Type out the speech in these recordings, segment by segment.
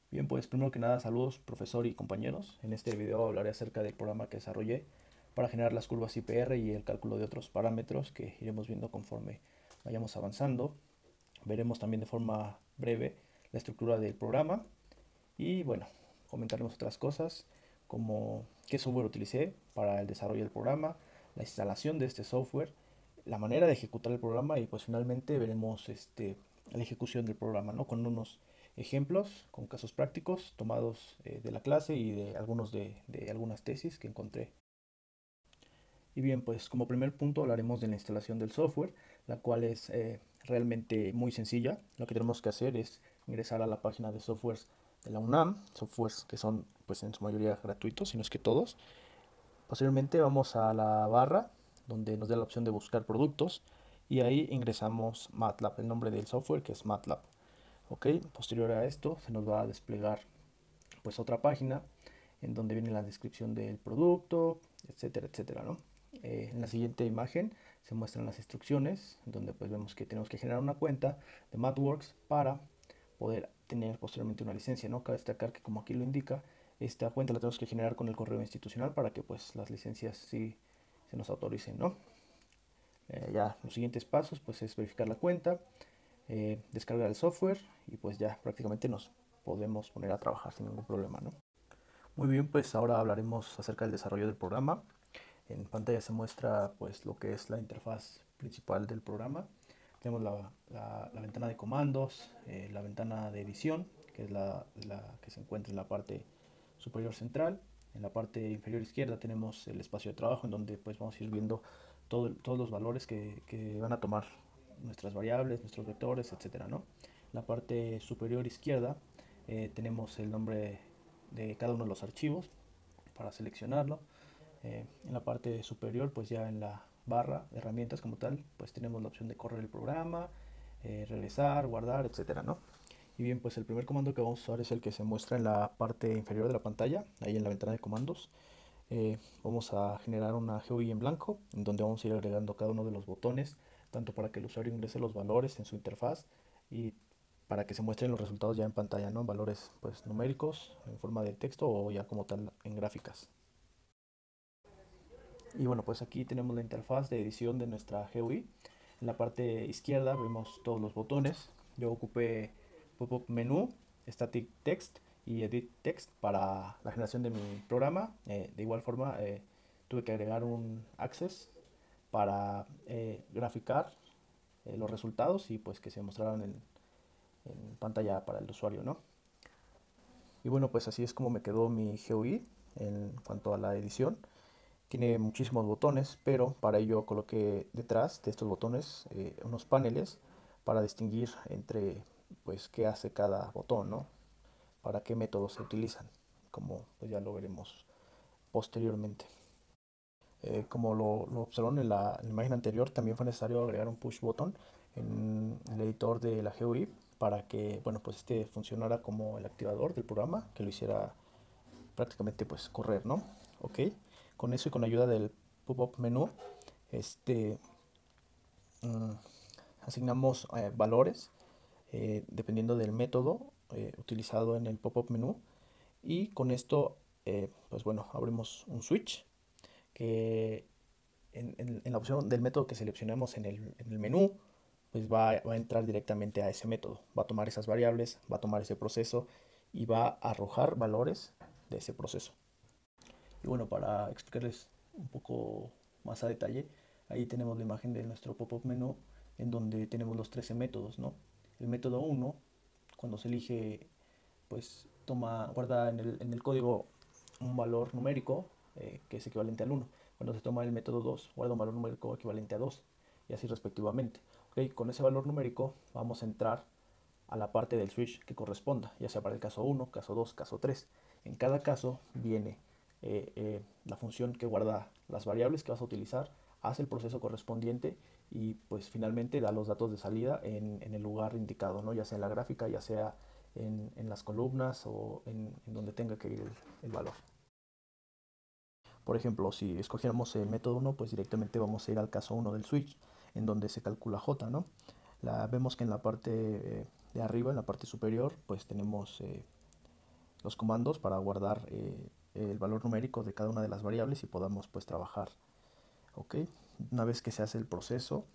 Bien, pues primero que nada, saludos profesor y compañeros. En este video hablaré acerca del programa que desarrollé para generar las curvas IPR y el cálculo de otros parámetros que iremos viendo conforme vayamos avanzando. Veremos también de forma breve la estructura del programa y bueno, comentaremos otras cosas como qué software utilicé para el desarrollo del programa, la instalación de este software, la manera de ejecutar el programa y pues finalmente veremos la ejecución del programa, ¿no? Con unos ejemplos, con casos prácticos tomados de la clase y de algunos de algunas tesis que encontré. Y bien, pues como primer punto hablaremos de la instalación del software, la cual es realmente muy sencilla. Lo que tenemos que hacer es ingresar a la página de softwares de la UNAM, softwares que son pues en su mayoría gratuitos, si no es que todos. Posteriormente vamos a la barra donde nos da la opción de buscar productos y ahí ingresamos MATLAB, el nombre del software que es MATLAB. Ok, posterior a esto se nos va a desplegar pues otra página en donde viene la descripción del producto, etcétera, etcétera, ¿no? En la siguiente imagen se muestran las instrucciones, donde pues vemos que tenemos que generar una cuenta de MathWorks para poder tener posteriormente una licencia, ¿no? Cabe destacar que como aquí lo indica, esta cuenta la tenemos que generar con el correo institucional para que pues las licencias sí se nos autoricen, ¿no? Ya los siguientes pasos pues es verificar la cuenta, descargar el software y pues ya prácticamente nos podemos poner a trabajar sin ningún problema, ¿no? Muy bien, pues ahora hablaremos acerca del desarrollo del programa. En pantalla se muestra pues lo que es la interfaz principal del programa. Tenemos la ventana de comandos, la ventana de edición, que es la que se encuentra en la parte superior central. En la parte inferior izquierda tenemos el espacio de trabajo en donde pues vamos a ir viendo todos los valores que van a tomar nuestras variables, nuestros vectores, etcétera, ¿no? En la parte superior izquierda tenemos el nombre de cada uno de los archivos para seleccionarlo. En la parte superior, pues ya en la barra de herramientas como tal, pues tenemos la opción de correr el programa, regresar, guardar, etcétera, ¿no? Y bien, pues el primer comando que vamos a usar es el que se muestra en la parte inferior de la pantalla, ahí en la ventana de comandos. Vamos a generar una GUI en blanco, en donde vamos a ir agregando cada uno de los botones, tanto para que el usuario ingrese los valores en su interfaz y para que se muestren los resultados ya en pantalla, ¿no? Valores pues numéricos en forma de texto o ya como tal en gráficas. Y bueno, pues aquí tenemos la interfaz de edición de nuestra GUI. En la parte izquierda vemos todos los botones. Yo ocupé Pop-up Menu, Static Text y Edit Text para la generación de mi programa. De igual forma, tuve que agregar un Access para graficar los resultados y pues que se mostraran en pantalla para el usuario, ¿no? Y bueno, pues así es como me quedó mi GUI en cuanto a la edición. Tiene muchísimos botones, pero para ello coloqué detrás de estos botones unos paneles para distinguir entre pues qué hace cada botón, ¿no? Para qué métodos se utilizan, como pues ya lo veremos posteriormente. Como lo observaron en la imagen anterior, también fue necesario agregar un push button en el editor de la GUI para que bueno, pues este funcionara como el activador del programa, que lo hiciera prácticamente pues correr, ¿no? Ok, con eso y con la ayuda del pop-up menú, este, mm, asignamos valores dependiendo del método utilizado en el pop-up menú y con esto pues bueno, abrimos un switch que en la opción del método que seleccionemos en el menú pues va a entrar directamente a ese método, va a tomar esas variables, va a tomar ese proceso y va a arrojar valores de ese proceso. Y bueno, para explicarles un poco más a detalle, ahí tenemos la imagen de nuestro pop-up menú en donde tenemos los 13 métodos, ¿no? El método uno cuando se elige, pues guarda en el código un valor numérico que es equivalente al uno. Cuando se toma el método 2 guarda un valor numérico equivalente a 2 y así respectivamente. ¿Ok? Con ese valor numérico vamos a entrar a la parte del switch que corresponda, ya sea para el caso 1, caso 2, caso 3. En cada caso viene la función que guarda las variables que vas a utilizar, hace el proceso correspondiente y pues finalmente da los datos de salida en el lugar indicado, ¿no? Ya sea en la gráfica, ya sea en las columnas o en donde tenga que ir el valor. Por ejemplo, si escogiéramos el método 1, pues directamente vamos a ir al caso 1 del switch, en donde se calcula J, ¿no? Vemos que en la parte de arriba, en la parte superior, pues tenemos los comandos para guardar el valor numérico de cada una de las variables y podamos pues trabajar. Ok, una vez que se hace el proceso,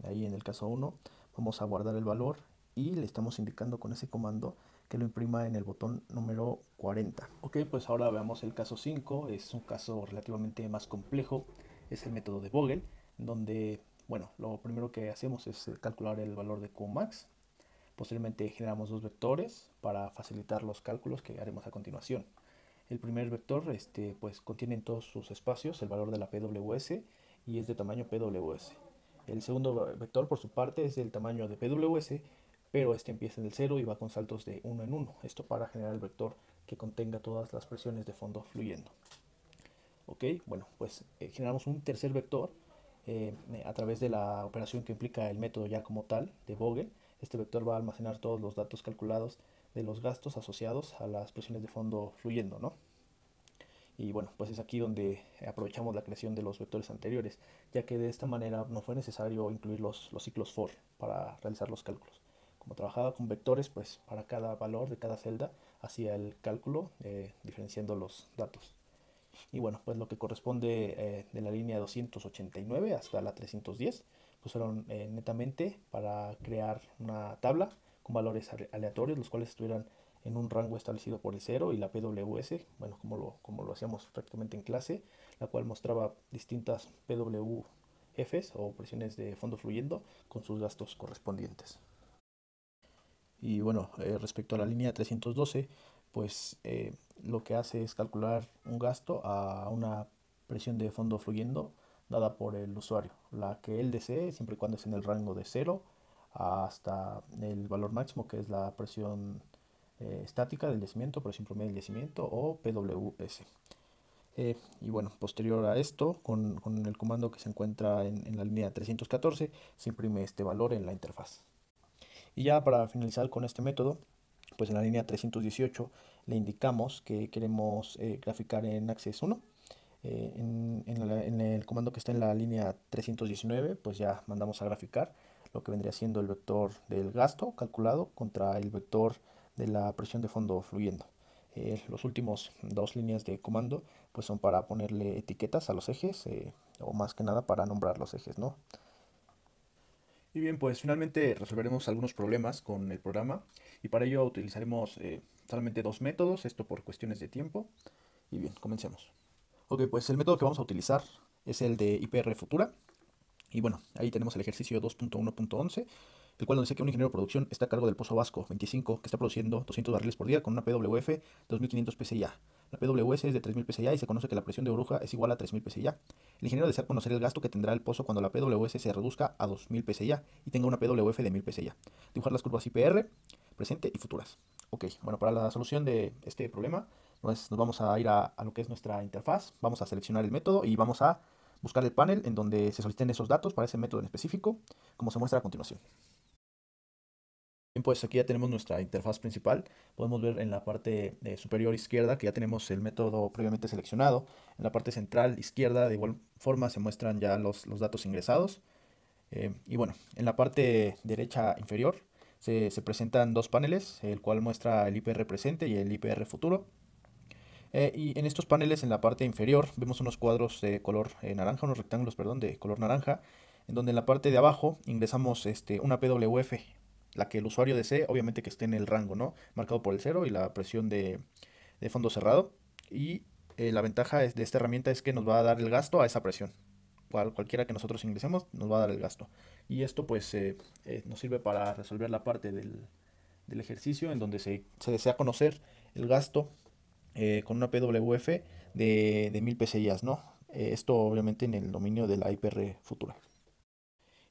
ahí en el caso 1, vamos a guardar el valor y le estamos indicando con ese comando que lo imprima en el botón número 40. Ok, pues ahora veamos el caso 5, es un caso relativamente más complejo, es el método de Vogel, donde, bueno, lo primero que hacemos es calcular el valor de Qmax. Posteriormente generamos dos vectores para facilitar los cálculos que haremos a continuación. El primer vector pues contiene en todos sus espacios el valor de la PWS y es de tamaño PWS. El segundo vector por su parte es del tamaño de PWS, pero este empieza en el 0 y va con saltos de 1 en 1. Esto para generar el vector que contenga todas las presiones de fondo fluyendo. Ok, bueno, pues generamos un tercer vector a través de la operación que implica el método ya como tal de Vogel. Este vector va a almacenar todos los datos calculados de los gastos asociados a las presiones de fondo fluyendo, ¿no? Y bueno, pues es aquí donde aprovechamos la creación de los vectores anteriores, ya que de esta manera no fue necesario incluir los ciclos for para realizar los cálculos. Como trabajaba con vectores, pues para cada valor de cada celda hacía el cálculo diferenciando los datos. Y bueno, pues lo que corresponde de la línea 289 hasta la 310, pues fueron netamente para crear una tabla con valores aleatorios, los cuales estuvieran en un rango establecido por el 0 y la PWS, bueno, como lo hacíamos prácticamente en clase, la cual mostraba distintas PWFs o presiones de fondo fluyendo con sus gastos correspondientes. Y bueno, respecto a la línea 312, pues lo que hace es calcular un gasto a una presión de fondo fluyendo dada por el usuario, la que él desee, siempre y cuando es en el rango de 0 hasta el valor máximo, que es la presión estática del yacimiento, presión promedio del yacimiento o PWS. Y bueno, posterior a esto, con el comando que se encuentra en la línea 314, se imprime este valor en la interfaz. Y ya para finalizar con este método, pues en la línea 318 le indicamos que queremos graficar en Access 1. En el comando que está en la línea 319, pues ya mandamos a graficar lo que vendría siendo el vector del gasto calculado contra el vector de la presión de fondo fluyendo. Los últimos dos líneas de comando pues son para ponerle etiquetas a los ejes o más que nada para nombrar los ejes, ¿no? Y bien, pues finalmente resolveremos algunos problemas con el programa y para ello utilizaremos solamente dos métodos, esto por cuestiones de tiempo. Y bien, comencemos. Ok, pues el método que vamos a utilizar es el de IPR Futura. Y bueno, ahí tenemos el ejercicio 2.1.11, el cual nos dice que un ingeniero de producción está a cargo del Pozo Vasco 25, que está produciendo 200 barriles por día con una PWF de 2500 psi-A. La PWS es de 3000 psi-A y se conoce que la presión de burbuja es igual a 3000 psi-A. El ingeniero desea conocer el gasto que tendrá el pozo cuando la PWS se reduzca a 2000 psi-A y tenga una PWF de 1000 psi-A. Dibujar las curvas IPR, presente y futuras. Ok, bueno, para la solución de este problema, pues nos vamos a ir a lo que es nuestra interfaz. Vamos a seleccionar el método y vamos a buscar el panel en donde se soliciten esos datos para ese método en específico, como se muestra a continuación. Bien, pues aquí ya tenemos nuestra interfaz principal. Podemos ver en la parte superior izquierda que ya tenemos el método previamente seleccionado. En la parte central izquierda de igual forma se muestran ya los datos ingresados. Y bueno, en la parte derecha inferior se presentan dos paneles, el cual muestra el IPR presente y el IPR futuro. Y en estos paneles en la parte inferior vemos unos cuadros de color naranja, unos rectángulos, perdón, de color naranja, en donde en la parte de abajo ingresamos una PWF, la que el usuario desee, obviamente que esté en el rango, ¿no? Marcado por el 0 y la presión de fondo cerrado. Y la ventaja de esta herramienta es que nos va a dar el gasto a esa presión. Cualquiera que nosotros ingresemos nos va a dar el gasto. Y esto pues nos sirve para resolver la parte del ejercicio en donde se desea conocer el gasto con una PWF de 1000 PSI, ¿no? Esto obviamente en el dominio de la IPR futura.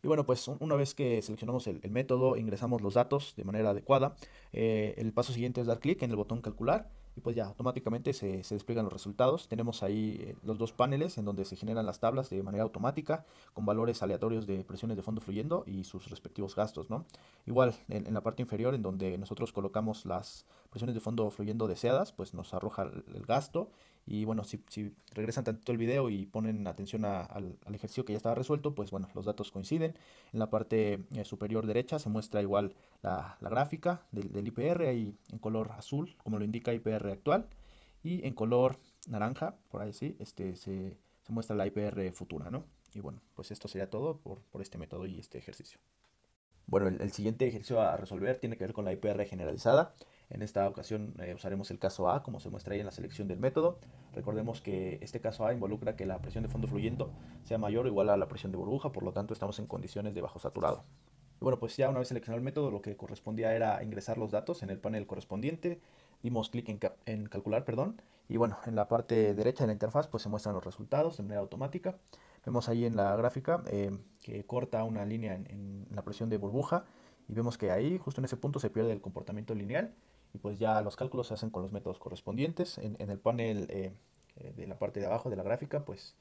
Y bueno, pues una vez que seleccionamos el método, ingresamos los datos de manera adecuada, el paso siguiente es dar clic en el botón calcular y pues ya automáticamente se despliegan los resultados. Tenemos ahí los dos paneles en donde se generan las tablas de manera automática con valores aleatorios de presiones de fondo fluyendo y sus respectivos gastos, ¿no? Igual en la parte inferior en donde nosotros colocamos las presiones de fondo fluyendo deseadas, pues nos arroja el gasto Y bueno, si regresan tantito el video y ponen atención al ejercicio que ya estaba resuelto, pues bueno, los datos coinciden. En la parte superior derecha se muestra igual la gráfica del IPR, ahí en color azul, como lo indica IPR actual, y en color naranja, por ahí sí, se muestra la IPR futura, ¿no? Y bueno, pues esto sería todo por este método y este ejercicio. Bueno, el siguiente ejercicio a resolver tiene que ver con la IPR generalizada. En esta ocasión usaremos el caso A, como se muestra ahí en la selección del método. Recordemos que este caso A involucra que la presión de fondo fluyendo sea mayor o igual a la presión de burbuja, por lo tanto estamos en condiciones de bajo saturado. Y bueno, pues ya una vez seleccionado el método, lo que correspondía era ingresar los datos en el panel correspondiente. Dimos clic en calcular, perdón. Y bueno, en la parte derecha de la interfaz pues se muestran los resultados de manera automática. Vemos ahí en la gráfica que corta una línea en la presión de burbuja y vemos que ahí, justo en ese punto, se pierde el comportamiento lineal y pues ya los cálculos se hacen con los métodos correspondientes. En el panel de la parte de abajo de la gráfica, pues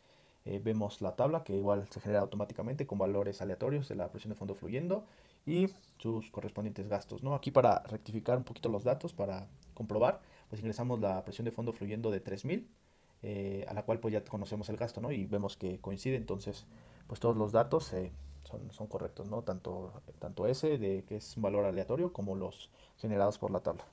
vemos la tabla que igual se genera automáticamente con valores aleatorios de la presión de fondo fluyendo y sus correspondientes gastos, ¿no? Aquí para rectificar un poquito los datos, para comprobar, pues ingresamos la presión de fondo fluyendo de 3000 a la cual pues ya conocemos el gasto, ¿no? Y vemos que coincide, entonces pues todos los datos son correctos, ¿no? Tanto ese, de que es un valor aleatorio, como los generados por la tabla.